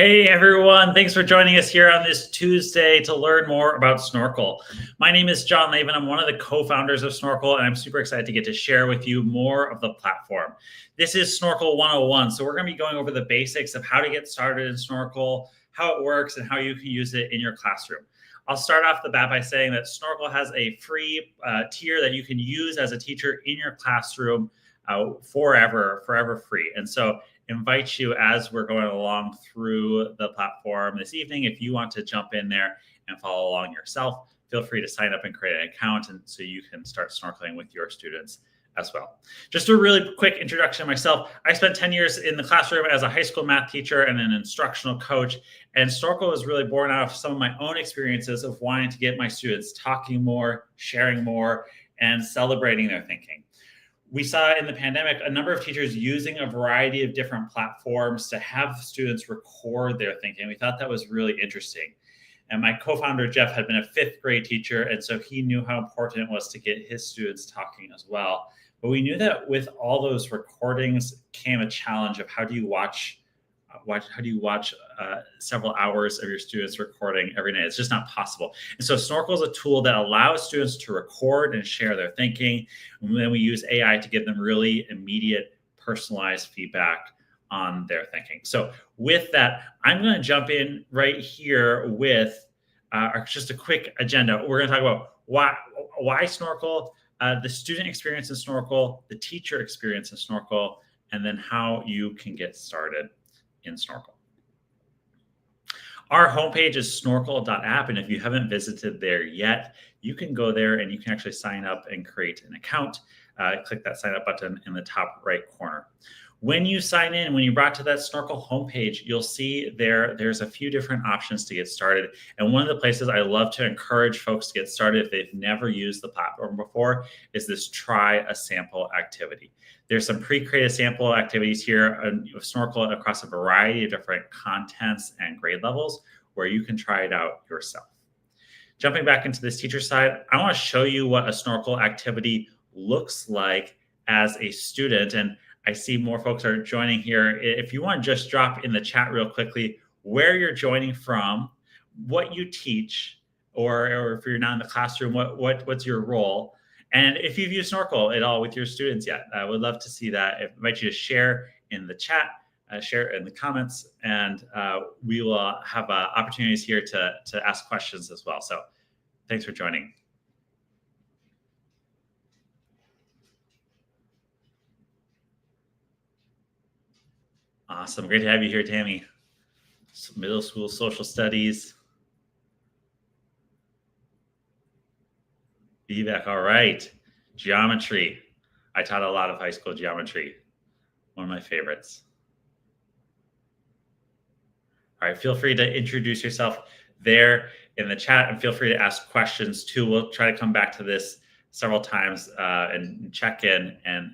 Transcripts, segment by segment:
Hey everyone, thanks for joining us here on this Tuesday to learn more about Snorkl. My name is Jon Laven. I'm one of the co-founders of Snorkl, and I'm super excited to get to share with you more of the platform. This is Snorkl 101, so we're going to be going over the basics of how to get started in Snorkl, how it works, and how you can use it in your classroom. I'll start off the bat by saying that Snorkl has a free tier that you can use as a teacher in your classroom forever free. And so invite you as we're going along through the platform this evening. If you want to jump in there and follow along yourself, feel free to sign up and create an account, and so you can start snorkeling with your students as well. Just a really quick introduction of myself. I spent 10 years in the classroom as a high school math teacher and an instructional coach. And Snorkl was really born out of some of my own experiences of wanting to get my students talking more, sharing more, and celebrating their thinking. We saw in the pandemic a number of teachers using a variety of different platforms to have students record their thinking. We thought that was really interesting. And my co-founder, Jeff, had been a fifth grade teacher, and so he knew how important it was to get his students talking as well. But we knew that with all those recordings came a challenge of how do you watch several hours of your students recording every night? It's just not possible. And so Snorkl is a tool that allows students to record and share their thinking. And then we use AI to give them really immediate, personalized feedback on their thinking. So with that, I'm going to jump in right here with just a quick agenda. We're going to talk about why Snorkl, the student experience in Snorkl, the teacher experience in Snorkl, and then how you can get started in Snorkl. Our homepage is snorkl.app, and if you haven't visited there yet, you can go there and you can actually sign up and create an account. Click that sign up button in the top right corner. When you sign in, when you're brought to that Snorkl homepage, you'll see there's a few different options to get started. And one of the places I love to encourage folks to get started if they've never used the platform before is this try a sample activity. There's some pre-created sample activities here of Snorkl across a variety of different contents and grade levels where you can try it out yourself. Jumping back into this teacher side, I want to show you what a Snorkl activity looks like as a student. And I see more folks are joining here. If you want to just drop in the chat real quickly where you're joining from, what you teach, or if you're not in the classroom, what's your role? And if you've used Snorkl at all with your students yet, I would love to see that. I invite you to share in the chat, share in the comments, and we will have opportunities here to ask questions as well. So thanks for joining. Awesome. Great to have you here, Tammy. Middle school social studies. Feedback. All right. Geometry. I taught a lot of high school geometry. One of my favorites. All right. Feel free to introduce yourself there in the chat, and feel free to ask questions too. We'll try to come back to this several times and check in and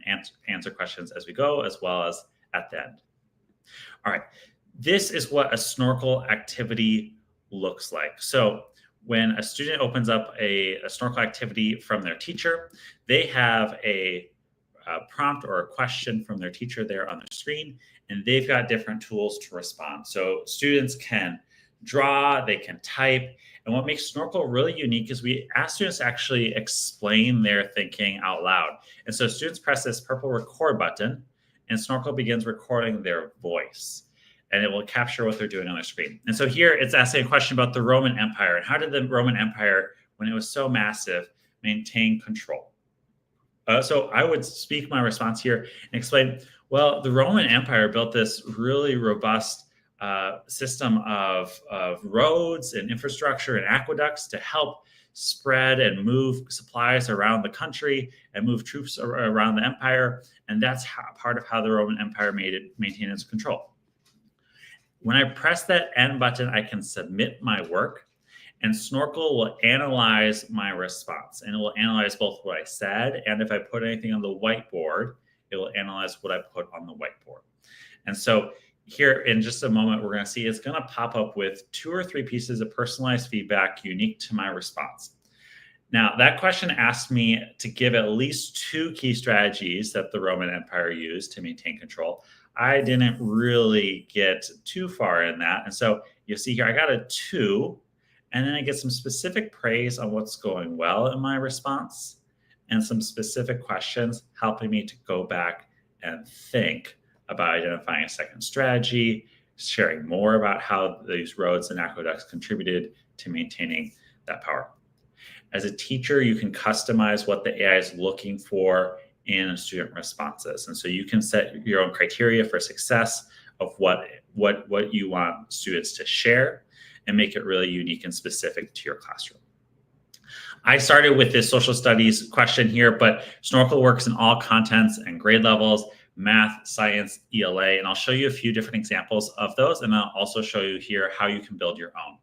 answer questions as we go, as well as at the end. All right. This is what a Snorkl activity looks like. So when a student opens up a Snorkl activity from their teacher, they have a prompt or a question from their teacher there on the screen, and they've got different tools to respond. So students can draw, they can type, and what makes Snorkl really unique is we ask students to actually explain their thinking out loud. And so students press this purple record button, and Snorkl begins recording their voice, and it will capture what they're doing on their screen. And so here it's asking a question about the Roman Empire, and how did the Roman Empire, when it was so massive, maintain control? So I would speak my response here and explain, well, the Roman Empire built this really robust system of roads and infrastructure and aqueducts to help spread and move supplies around the country and move troops around the empire. And that's part of how the Roman Empire maintain its control. When I press that end button, I can submit my work, and Snorkl will analyze my response. And it will analyze both what I said, and if I put anything on the whiteboard, it will analyze what I put on the whiteboard. And so here in just a moment, we're going to see it's going to pop up with 2 or 3 pieces of personalized feedback unique to my response. Now, that question asked me to give at least 2 key strategies that the Roman Empire used to maintain control. I didn't really get too far in that. And so you'll see here, I got a 2, and then I get some specific praise on what's going well in my response and some specific questions helping me to go back and think about identifying a second strategy, sharing more about how these roads and aqueducts contributed to maintaining that power. As a teacher, you can customize what the AI is looking for in student responses. And so you can set your own criteria for success of what you want students to share and make it really unique and specific to your classroom. I started with this social studies question here, but Snorkl works in all contents and grade levels, math, science, ELA, and I'll show you a few different examples of those, and I'll also show you here how you can build your own.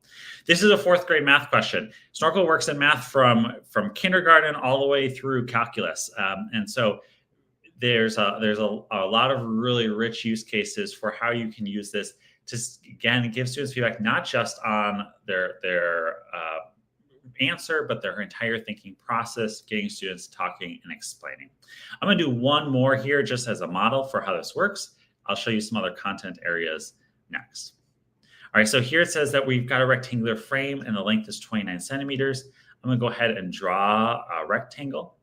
This is a 4th grade math question. Snorkl works in math from kindergarten all the way through calculus, and so there's a lot of really rich use cases for how you can use this to, again, give students feedback not just on their answer, but their entire thinking process, getting students talking and explaining. I'm going to do one more here just as a model for how this works. I'll show you some other content areas next. All right, so here it says that we've got a rectangular frame and the length is 29 centimeters. I'm going to go ahead and draw a rectangle.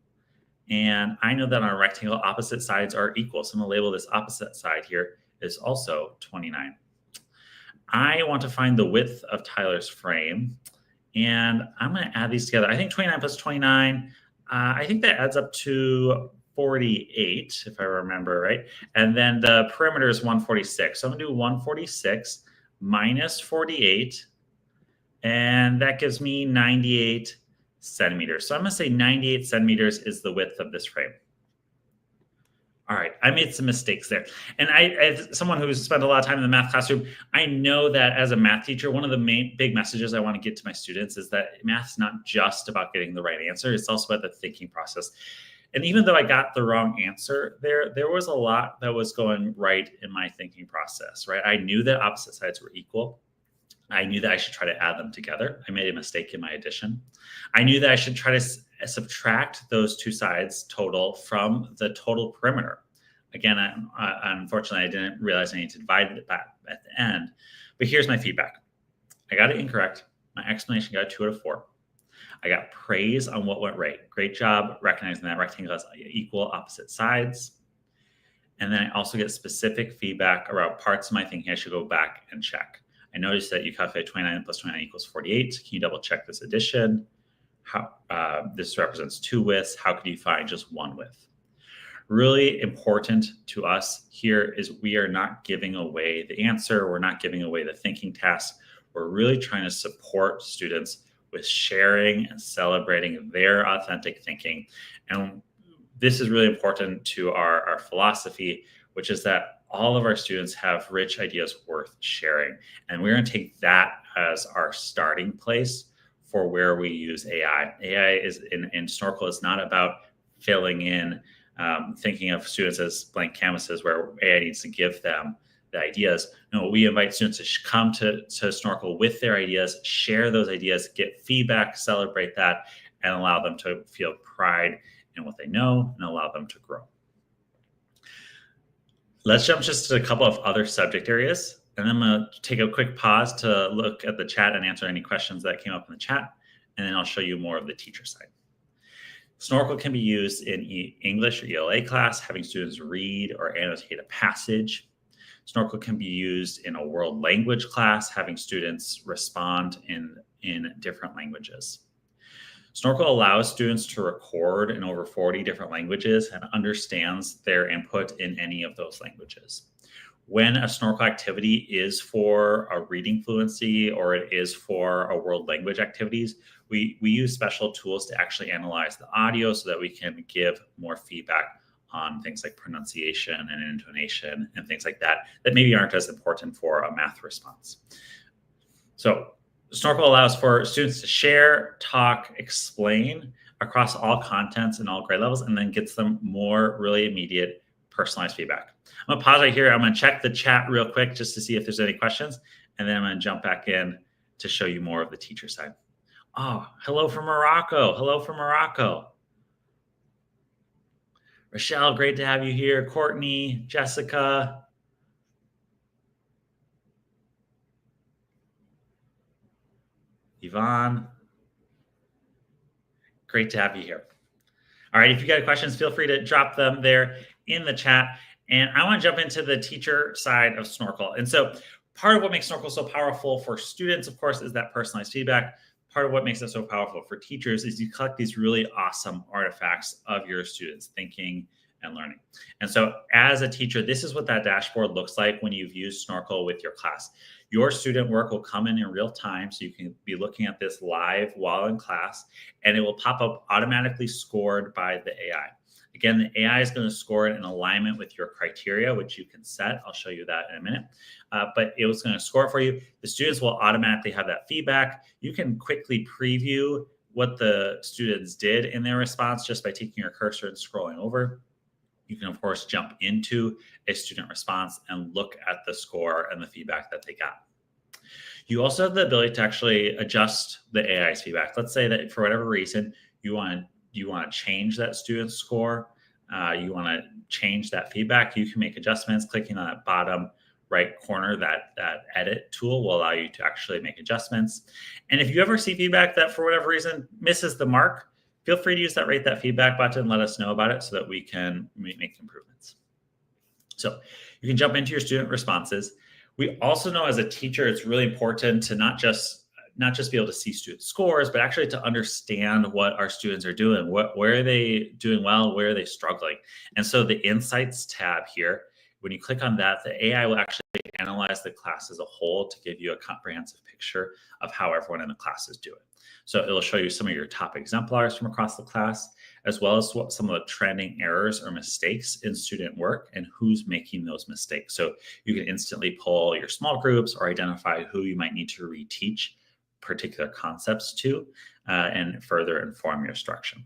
And I know that on a rectangle, opposite sides are equal. So I'm going to label this opposite side here is also 29. I want to find the width of Tyler's frame. And I'm going to add these together. I think 29 plus 29, I think that adds up to 48, if I remember right. And then the perimeter is 146. So I'm going to do 146 minus 48. And that gives me 98 centimeters. So I'm going to say 98 centimeters is the width of this frame. All right, I made some mistakes there. And as someone who's spent a lot of time in the math classroom, I know that as a math teacher, one of the main big messages I want to get to my students is that math's not just about getting the right answer. It's also about the thinking process. And even though I got the wrong answer there was a lot that was going right in my thinking process, right? I knew that opposite sides were equal. I knew that I should try to add them together. I made a mistake in my addition. I knew that I should try to subtract those two sides total from the total perimeter. Again, unfortunately, I didn't realize I need to divide it back at the end. But here's my feedback. I got it incorrect. My explanation got a 2 out of 4. I got praise on what went right. Great job recognizing that rectangle has equal opposite sides. And then I also get specific feedback about parts of my thinking I should go back and check. I noticed that you calculate 29 plus 29 equals 48. Can you double check this addition? How this represents 2 widths. How could you find just 1 width? Really important to us here is we are not giving away the answer. We're not giving away the thinking task. We're really trying to support students with sharing and celebrating their authentic thinking. And this is really important to our philosophy, which is that all of our students have rich ideas worth sharing. And we're going to take that as our starting place for where we use AI. AI is in Snorkl is not about filling in, thinking of students as blank canvases where AI needs to give them the ideas. No, we invite students to come to Snorkl with their ideas, share those ideas, get feedback, celebrate that, and allow them to feel pride in what they know and allow them to grow. Let's jump just to a couple of other subject areas. And then I'm going to take a quick pause to look at the chat and answer any questions that came up in the chat. And then I'll show you more of the teacher side. Snorkl can be used in English or ELA class, having students read or annotate a passage. Snorkl can be used in a world language class, having students respond in different languages. Snorkl allows students to record in over 40 different languages and understands their input in any of those languages. When a Snorkl activity is for a reading fluency or it is for a world language activities, we use special tools to actually analyze the audio so that we can give more feedback on things like pronunciation and intonation and things like that maybe aren't as important for a math response. So Snorkl allows for students to share, talk, explain across all contents and all grade levels, and then gets them more really immediate personalized feedback. I'm gonna pause right here. I'm gonna check the chat real quick just to see if there's any questions, and then I'm gonna jump back in to show you more of the teacher side. Oh, hello from Morocco. Hello from Morocco. Rochelle, great to have you here. Courtney, Jessica. Yvonne, great to have you here. All right, if you got questions, feel free to drop them there in the chat. And I want to jump into the teacher side of Snorkl. And so part of what makes Snorkl so powerful for students, of course, is that personalized feedback. Part of what makes it so powerful for teachers is you collect these really awesome artifacts of your students' thinking and learning. And so as a teacher, this is what that dashboard looks like when you've used Snorkl with your class. Your student work will come in real time, so you can be looking at this live while in class, and it will pop up automatically scored by the AI. Again, the AI is going to score it in alignment with your criteria, which you can set. I'll show you that in a minute. But it was going to score it for you. The students will automatically have that feedback. You can quickly preview what the students did in their response just by taking your cursor and scrolling over. You can, of course, jump into a student response and look at the score and the feedback that they got. You also have the ability to actually adjust the AI's feedback. Let's say that for whatever reason, you want to change that student score. You want to change that feedback. You can make adjustments. Clicking on that bottom right corner, that edit tool will allow you to actually make adjustments. And if you ever see feedback that for whatever reason misses the mark, feel free to use that rate that feedback button. Let us know about it so that we can make improvements. So you can jump into your student responses. We also know as a teacher, it's really important to not just be able to see student scores, but actually to understand what our students are doing. Where are they doing well? Where are they struggling? And so the Insights tab here, when you click on that, the AI will actually analyze the class as a whole to give you a comprehensive picture of how everyone in the class is doing. So it'll show you some of your top exemplars from across the class, as well as what some of the trending errors or mistakes in student work and who's making those mistakes. So you can instantly pull your small groups or identify who you might need to reteach particular concepts to and further inform your instruction.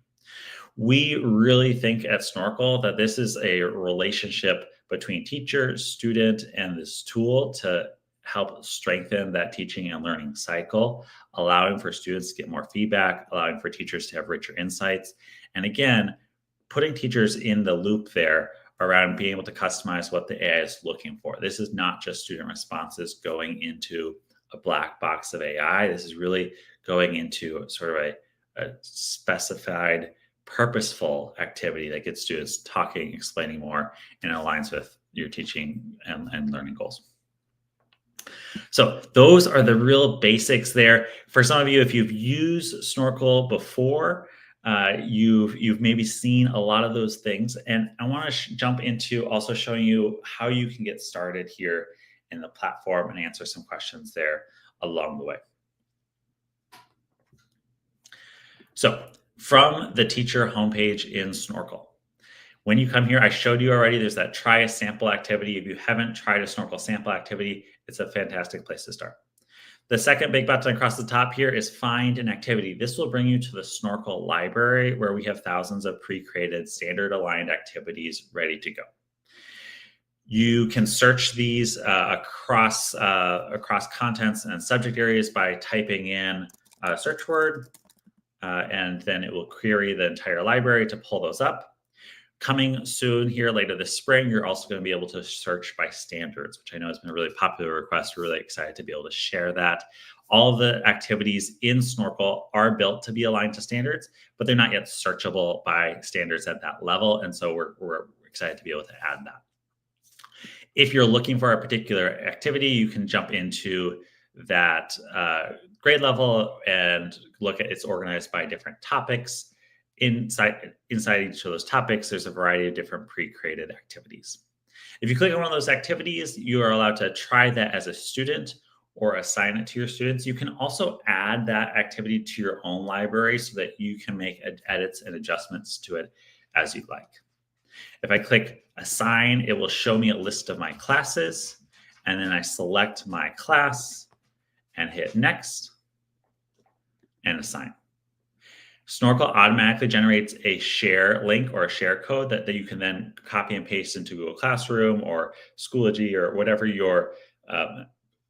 We really think at Snorkl that this is a relationship between teacher, student, and this tool to help strengthen that teaching and learning cycle, allowing for students to get more feedback, allowing for teachers to have richer insights. And again, putting teachers in the loop there around being able to customize what the AI is looking for. This is not just student responses going into a black box of AI. This is really going into sort of a specified, purposeful activity that gets students talking, explaining more, and aligns with your teaching and learning goals. So those are the real basics there. For some of you, if you've used Snorkl before, you've maybe seen a lot of those things. And I want to jump into also showing you how you can get started here in the platform and answer some questions there along the way. So from the teacher homepage in Snorkl, when you come here, I showed you already, there's that try a sample activity. If you haven't tried a Snorkl sample activity, it's a fantastic place to start. The second big button across the top here is find an activity. This will bring you to the Snorkl library where we have thousands of pre-created standard aligned activities ready to go. You can search these across contents and subject areas by typing in a search word, and then it will query the entire library to pull those up. Coming soon here later this spring, you're also going to be able to search by standards, which I know has been a really popular request. We're really excited to be able to share that. All of the activities in Snorkl are built to be aligned to standards, but they're not yet searchable by standards at that level. And so we're excited to be able to add that. If you're looking for a particular activity, you can jump into that grade level and look at it's organized by different topics. Inside each of those topics, there's a variety of different pre-created activities. If you click on one of those activities, you are allowed to try that as a student or assign it to your students. You can also add that activity to your own library so that you can make edits and adjustments to it as you'd like. If I click assign, it will show me a list of my classes, and then I select my class and hit next and assign. Snorkl automatically generates a share link or a share code that you can then copy and paste into Google Classroom or Schoology or whatever your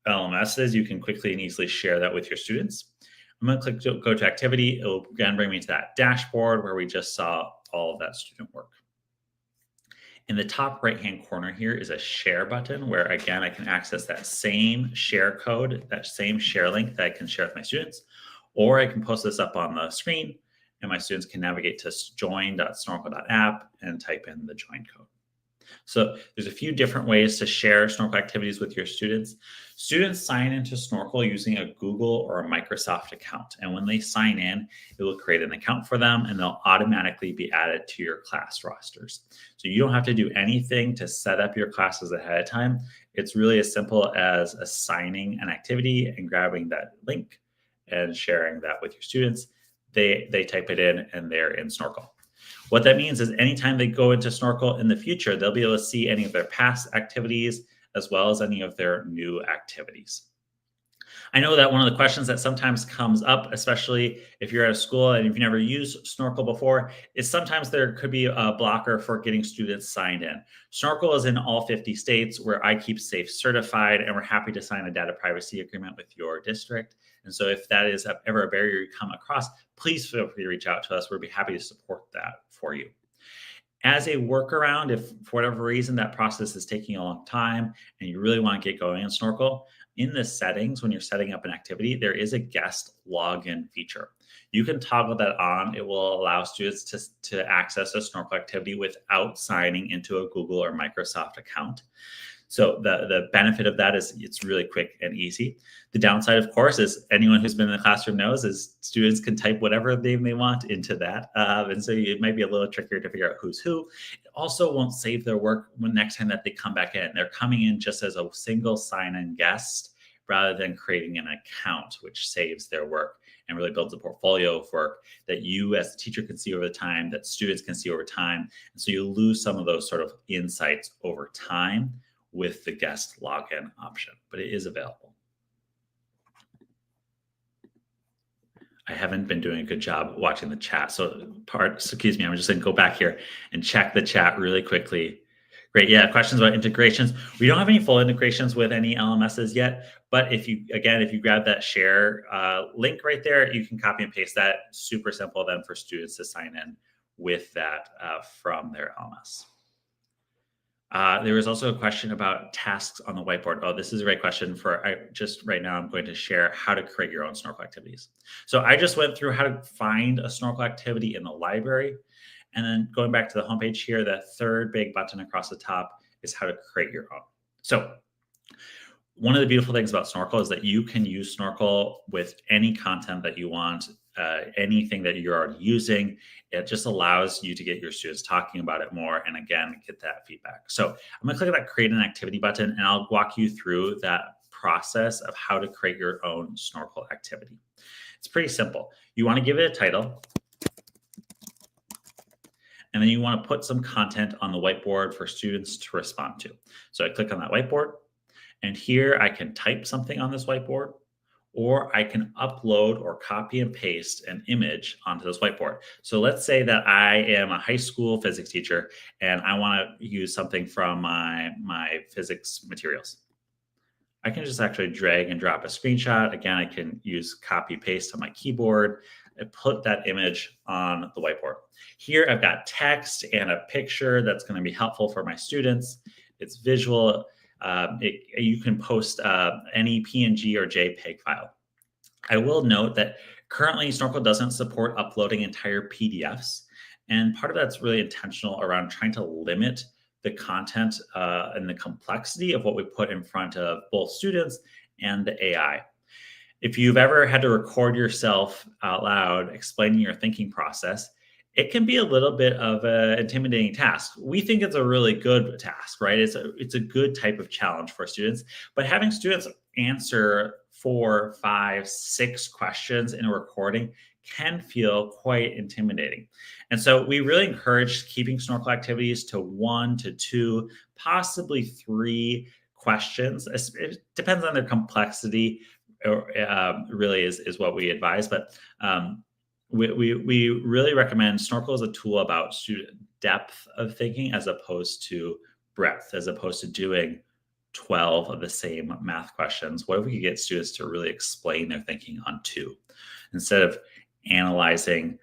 LMS is. You can quickly and easily share that with your students. I'm going to click go to activity. It will again bring me to that dashboard where we just saw all of that student work. In the top right-hand corner here is a share button where, again, I can access that same share code, that same share link that I can share with my students. or I can post this up on the screen and my students can navigate to join.snorkl.app and type in the join code. So there's a few different ways to share Snorkl activities with your students. Students sign into Snorkl using a Google or a Microsoft account. And when they sign in, it will create an account for them and they'll automatically be added to your class rosters. So you don't have to do anything to set up your classes ahead of time. It's really as simple as assigning an activity and grabbing that link and sharing that with your students. They type it in and they're in Snorkl. What that means is anytime they go into Snorkl in the future, they'll be able to see any of their past activities as well as any of their new activities. I know that one of the questions that sometimes comes up, especially if you're at a school and you've never used Snorkl before, is sometimes there could be a blocker for getting students signed in. Snorkl is in all 50 states where I Keep Safe certified, and we're happy to sign a data privacy agreement with your district. And so if that is ever a barrier you come across, please feel free to reach out to us. We'll be happy to support that for you. As a workaround, if for whatever reason that process is taking a long time and you really want to get going in Snorkl, in the settings, when you're setting up an activity, there is a guest login feature. You can toggle that on. It will allow students to access a Snorkl activity without signing into a Google or Microsoft account. So the benefit of that is it's really quick and easy. The downside, of course, is anyone who's been in the classroom knows is students can type whatever name they want into that. And so it might be a little trickier to figure out who's who. It also won't save their work when next time that they come back in. They're coming in just as a single sign-in guest rather than creating an account, which saves their work and really builds a portfolio of work that you as a teacher can see over time, that students can see over time. And so you lose some of those sort of insights over time with the guest login option, but it is available. I haven't been doing a good job watching the chat. So excuse me, I'm just gonna go back here and check the chat really quickly. Great, yeah, questions about integrations. We don't have any full integrations with any LMSs yet, but if you grab that share link right there, you can copy and paste that. Super simple then for students to sign in with that from their LMS. There was also a question about tasks on the whiteboard. Oh, this is a great question just right now, I'm going to share how to create your own Snorkl activities. So I just went through how to find a Snorkl activity in the library. And then going back to the homepage here, the third big button across the top is how to create your own. So one of the beautiful things about Snorkl is that you can use Snorkl with any content that you want, anything that you're already using. It just allows you to get your students talking about it more and again, get that feedback. So I'm gonna click that create an activity button and I'll walk you through that process of how to create your own Snorkl activity. It's pretty simple. You wanna give it a title, and then you want to put some content on the whiteboard for students to respond to. So I click on that whiteboard, and here I can type something on this whiteboard, or I can upload or copy and paste an image onto this whiteboard. So let's say that I am a high school physics teacher, and I want to use something from my physics materials. I can just actually drag and drop a screenshot. Again, I can use copy paste on my keyboard and put that image on the whiteboard. Here I've got text and a picture that's going to be helpful for my students. It's visual. You can post any PNG or JPEG file. I will note that currently Snorkl doesn't support uploading entire PDFs. And part of that's really intentional around trying to limit the content and the complexity of what we put in front of both students and the AI. If you've ever had to record yourself out loud explaining your thinking process, it can be a little bit of an intimidating task. We think it's a really good task, right? It's a good type of challenge for students, but having students answer 4, 5, 6 questions in a recording can feel quite intimidating. And so we really encourage keeping Snorkl activities to 1 to 2, possibly 3 questions. It depends on their complexity, really is what we advise. But we really recommend Snorkl as a tool about student depth of thinking as opposed to breadth, as opposed to doing 12 of the same math questions. What if we could get students to really explain their thinking on 2 instead of analyzing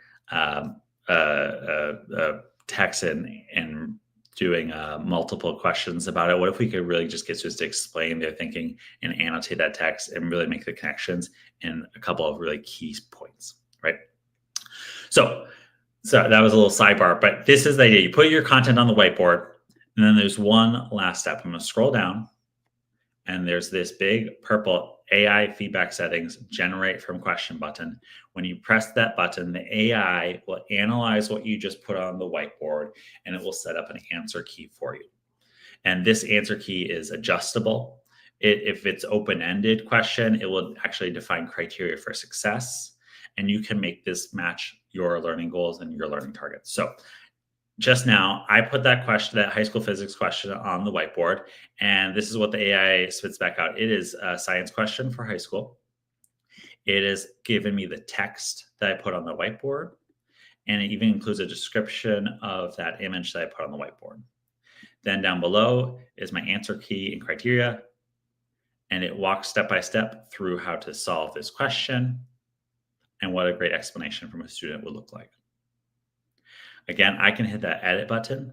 text and doing multiple questions about it. What if we could really just get students to explain their thinking and annotate that text and really make the connections in a couple of really key points, right? So that was a little sidebar, but this is the idea. You put your content on the whiteboard, and then there's one last step. I'm going to scroll down, and there's this big purple AI feedback settings generate from question button. When you press that button, the AI will analyze what you just put on the whiteboard, and it will set up an answer key for you. And this answer key is adjustable. If it's open-ended question, it will actually define criteria for success, and you can make this match your learning goals and your learning targets. So just now, I put that question, that high school physics question, on the whiteboard, and this is what the AI spits back out. It is a science question for high school. It has given me the text that I put on the whiteboard, and it even includes a description of that image that I put on the whiteboard. Then down below is my answer key and criteria, and it walks step by step through how to solve this question and what a great explanation from a student would look like. Again, I can hit that edit button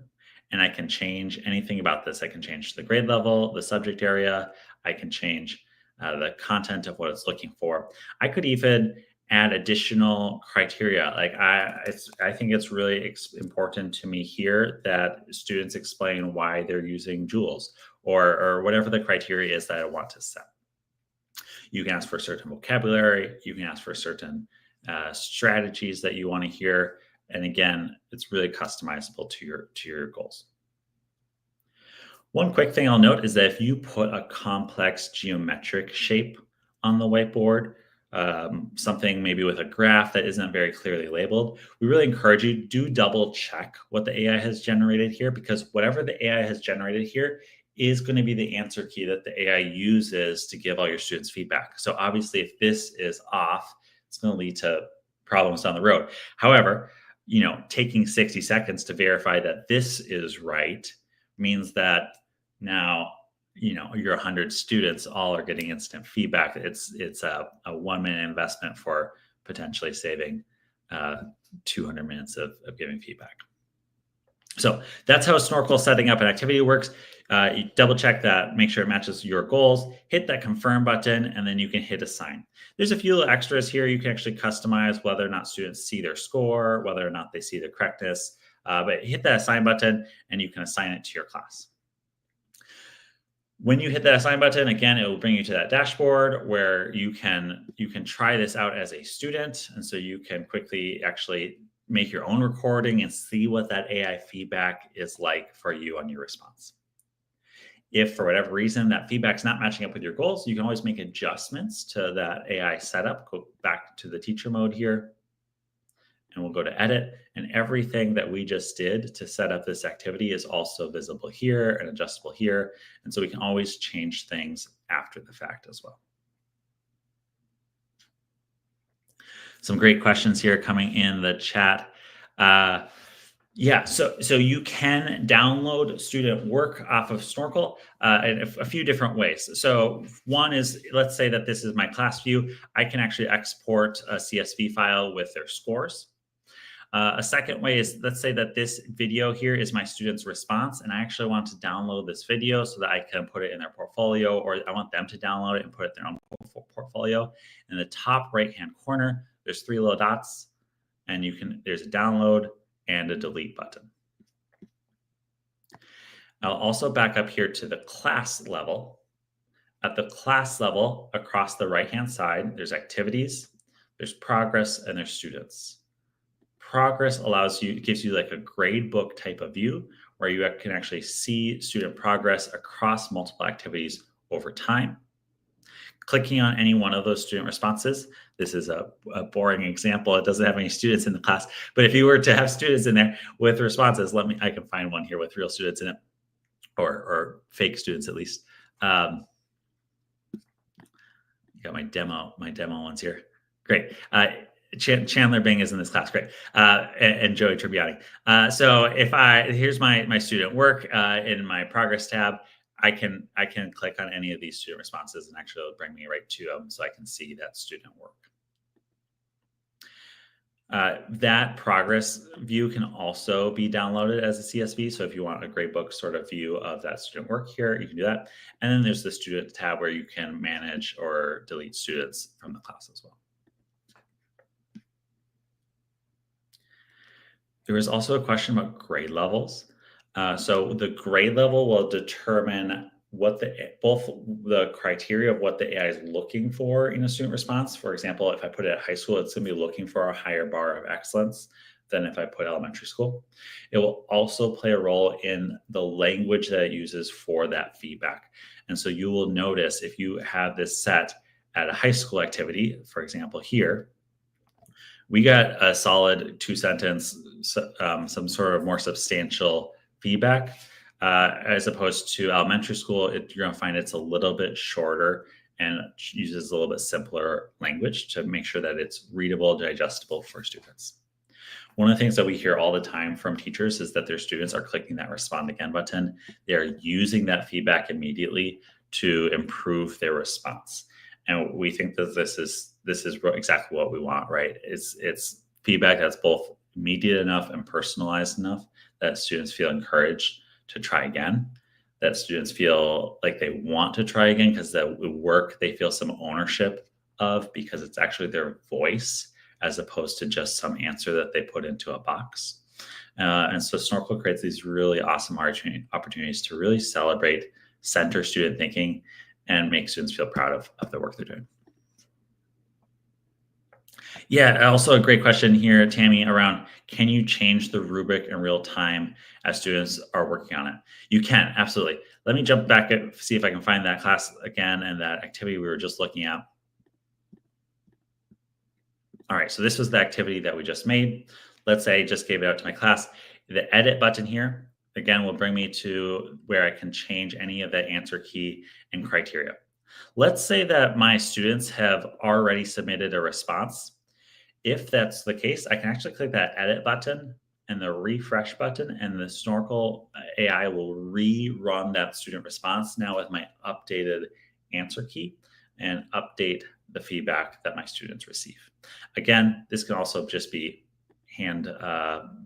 and I can change anything about this. I can change the grade level, the subject area. I can change the content of what it's looking for. I could even add additional criteria. Like I think it's really important to me here that students explain why they're using joules or whatever the criteria is that I want to set. You can ask for certain vocabulary. You can ask for certain strategies that you want to hear. And again, it's really customizable to your goals. One quick thing I'll note is that if you put a complex geometric shape on the whiteboard, something maybe with a graph that isn't very clearly labeled, we really encourage you to double check what the AI has generated here, because whatever the AI has generated here is going to be the answer key that the AI uses to give all your students feedback. So obviously, if this is off, it's going to lead to problems down the road. However, taking 60 seconds to verify that this is right means that now, your 100 students all are getting instant feedback. It's a 1 minute investment for potentially saving 200 minutes of giving feedback. So that's how Snorkl setting up an activity works. You double check that, make sure it matches your goals, hit that confirm button, and then you can hit assign. There's a few little extras here. You can actually customize whether or not students see their score, whether or not they see the correctness, but hit that assign button and you can assign it to your class. When you hit that assign button, again, it will bring you to that dashboard where you can try this out as a student. And so you can quickly actually make your own recording and see what that AI feedback is like for you on your response. If for whatever reason that feedback's not matching up with your goals, you can always make adjustments to that AI setup. Go back to the teacher mode here, and we'll go to edit. And everything that we just did to set up this activity is also visible here and adjustable here. And so we can always change things after the fact as well. Some great questions here coming in the chat. Yeah, so you can download student work off of Snorkl in a few different ways. So one is, let's say that this is my class view. I can actually export a CSV file with their scores. A second way is, let's say that this video here is my student's response, and I actually want to download this video so that I can put it in their portfolio, or I want them to download it and put it in their own portfolio. In the top right-hand corner, there's 3 little dots, and there's a download and a delete button. I'll also back up here to the class level. At the class level, across the right-hand side, there's activities, there's progress, and there's students. Progress gives you like a grade book type of view where you can actually see student progress across multiple activities over time. Clicking on any one of those student responses, this is a boring example. It doesn't have any students in the class, but if you were to have students in there with responses, I can find one here with real students in it, or fake students at least. Got my demo ones here. Great. Chandler Bing is in this class, great, and Joey Tribbiani. So here's my student work in my progress tab. I can click on any of these student responses and actually it'll bring me right to them so I can see that student work. That progress view can also be downloaded as a CSV. So if you want a gradebook sort of view of that student work here, you can do that. And then there's the student tab where you can manage or delete students from the class as well. There was also a question about grade levels. So the grade level will determine what both the criteria of what the AI is looking for in a student response. For example, if I put it at high school, it's going to be looking for a higher bar of excellence than if I put elementary school. It will also play a role in the language that it uses for that feedback. And so you will notice if you have this set at a high school activity, for example, here, we got a solid 2-sentence, some sort of more substantial feedback. As opposed to elementary school, you're going to find it's a little bit shorter and uses a little bit simpler language to make sure that it's readable, digestible for students. One of the things that we hear all the time from teachers is that their students are clicking that respond again button. They are using that feedback immediately to improve their response. And we think that this is exactly what we want, right? It's feedback that's both immediate enough and personalized enough that students feel encouraged to try again, that students feel like they want to try again because the work they feel some ownership of because it's actually their voice as opposed to just some answer that they put into a box. And so Snorkl creates these really awesome opportunities to really celebrate, center student thinking, and make students feel proud of the work they're doing. Yeah, also a great question here, Tammy, around can you change the rubric in real time as students are working on it? You can, absolutely. Let me jump back and see if I can find that class again and that activity we were just looking at. All right, so this was the activity that we just made. Let's say I just gave it out to my class. The edit button here, again, will bring me to where I can change any of that answer key and criteria. Let's say that my students have already submitted a response. If that's the case, I can actually click that edit button and the refresh button, and the Snorkl AI will rerun that student response now with my updated answer key and update the feedback that my students receive. Again, this can also just be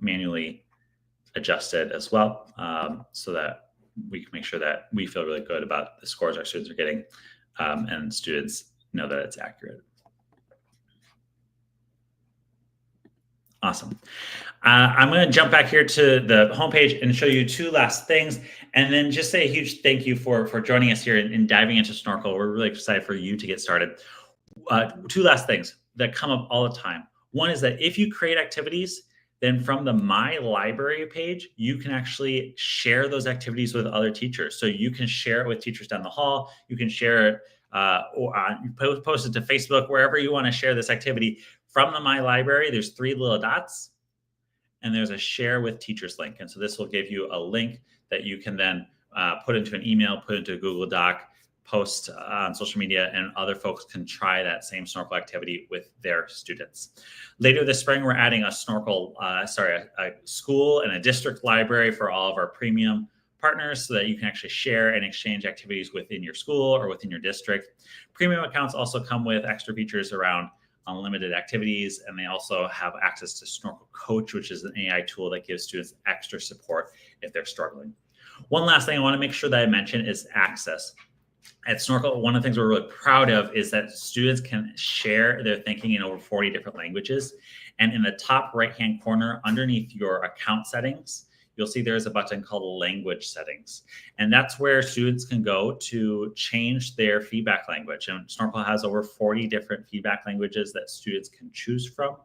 manually adjusted as well, so that we can make sure that we feel really good about the scores our students are getting, and students know that it's accurate. Awesome. I'm going to jump back here to the homepage and show you two last things, and then just say a huge thank you for joining us here and diving into Snorkl. We're really excited for you to get started. Two last things that come up all the time. One is that if you create activities, then from the My Library page, you can actually share those activities with other teachers. So you can share it with teachers down the hall. You can share it or post it to Facebook, wherever you want to share this activity. From the My Library, there's 3 little dots, and there's a share with teachers link. And so this will give you a link that you can then put into an email, put into a Google Doc, post on social media, and other folks can try that same Snorkl activity with their students. Later this spring, we're adding a Snorkl, a school and a district library for all of our premium partners so that you can actually share and exchange activities within your school or within your district. Premium accounts also come with extra features around unlimited activities, and they also have access to Snorkl Coach, which is an AI tool that gives students extra support if they're struggling. One last thing I want to make sure that I mention is access. At Snorkl, one of the things we're really proud of is that students can share their thinking in over 40 different languages. And in the top right-hand corner, underneath your account settings, you'll see there's a button called Language Settings. And that's where students can go to change their feedback language. And Snorkl has over 40 different feedback languages that students can choose from.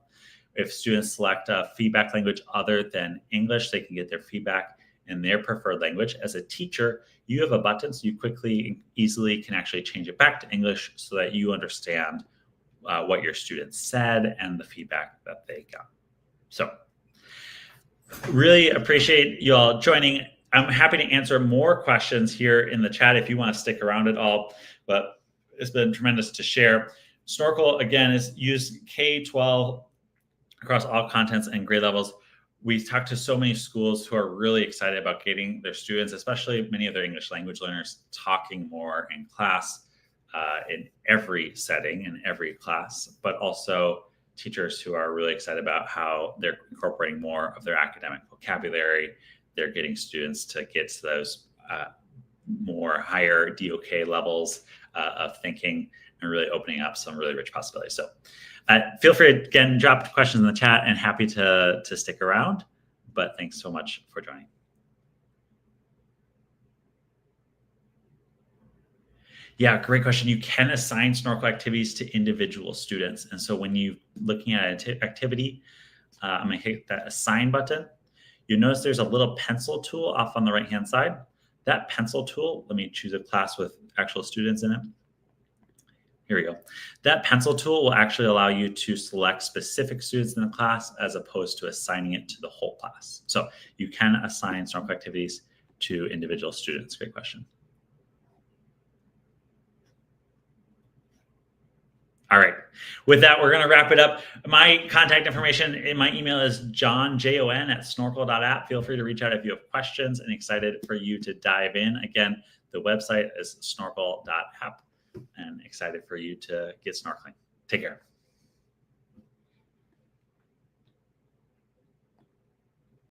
If students select a feedback language other than English, they can get their feedback in their preferred language. As a teacher, you have a button so you quickly and easily can actually change it back to English so that you understand what your students said and the feedback that they got. So really appreciate you all joining. I'm happy to answer more questions here in the chat if you want to stick around at all, but it's been tremendous to share. Snorkl, again, is used K-12 across all contents and grade levels. We talked to so many schools who are really excited about getting their students, especially many of their English language learners, talking more in class in every setting, in every class, but also teachers who are really excited about how they're incorporating more of their academic vocabulary. They're getting students to get to those more higher DOK levels of thinking and really opening up some really rich possibilities. So feel free to, again, drop questions in the chat, and happy to stick around. But thanks so much for joining. Yeah, great question. You can assign Snorkl activities to individual students. And so when you're looking at an activity, I'm going to hit that assign button. You notice there's a little pencil tool off on the right-hand side. That pencil tool, let me choose a class with actual students in it. Here we go. That pencil tool will actually allow you to select specific students in the class as opposed to assigning it to the whole class. So you can assign Snorkl activities to individual students. Great question. All right. With that, we're going to wrap it up. My contact information in my email is jon@snorkl.app. Feel free to reach out if you have questions, and excited for you to dive in. Again, the website is snorkl.app, and excited for you to get snorkeling. Take care.